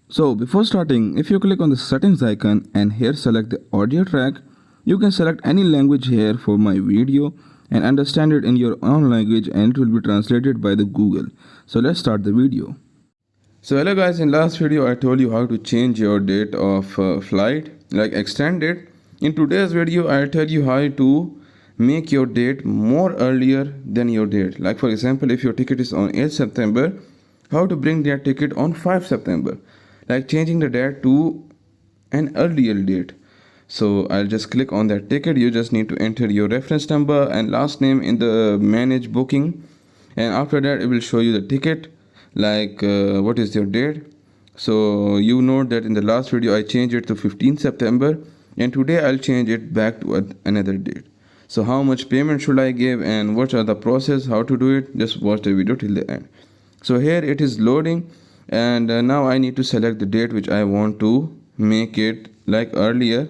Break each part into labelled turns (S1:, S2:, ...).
S1: So before starting, if you click on the settings icon and here select the audio track, you can select any language here for my video and understand it in your own language, and it will be translated by the Google. So let's start the video. So hello guys, in last video I told you how to change your date of flight, like extend it. In today's video I'll tell you how to make your date more earlier than your date. Like for example, if your ticket is on 8th September, how to bring that ticket on 5th September. Like changing the date to an earlier date. So I'll just click on that ticket. You just need to enter your reference number and last name in the manage booking, and after that it will show you the ticket, like what is your date. So you know that in the last video I changed it to 15th September, and today I'll change it back to another date. So how much payment should I give and what are the process, how to do it, just watch the video till the end. So here it is loading, and now I need to select the date which I want to make it like earlier.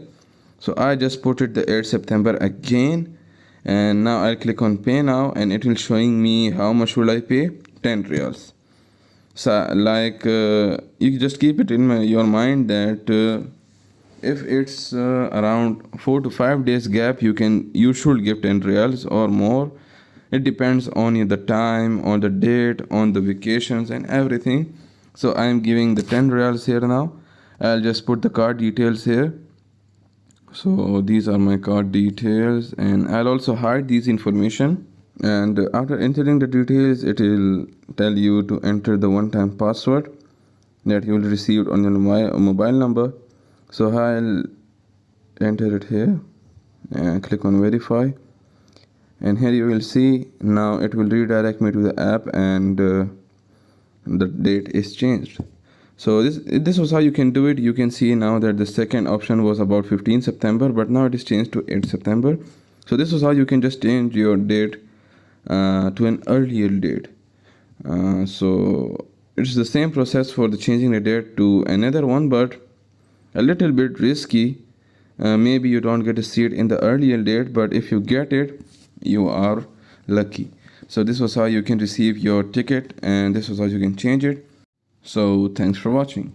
S1: So I just put it the 8th September again, and now I'll click on pay now, and it will showing me how much will I pay, 10 reals. So like you just keep it in your mind that if it's around 4 to 5 days gap, you should give 10 reals or more. It depends on the time, on the date, on the vacations and everything. So I am giving the 10 reals here now. I'll just put the card details here. So these are my card details, and I'll also hide these information. And after entering the details, it will tell you to enter the one-time password that you will receive on your mobile number. So I'll enter it here and click on verify, and here you will see now it will redirect me to the app, and the date is changed. So this was how you can do it. You can see now that the second option was about 15 September, but now it is changed to 8 September. So this was how you can just change your date to an earlier date. So it's the same process for the changing the date to another one, but a little bit risky. Maybe you don't get a seat in the earlier date, but if you get it, you are lucky. So this was how you can receive your ticket, and this was how you can change it. So thanks for watching.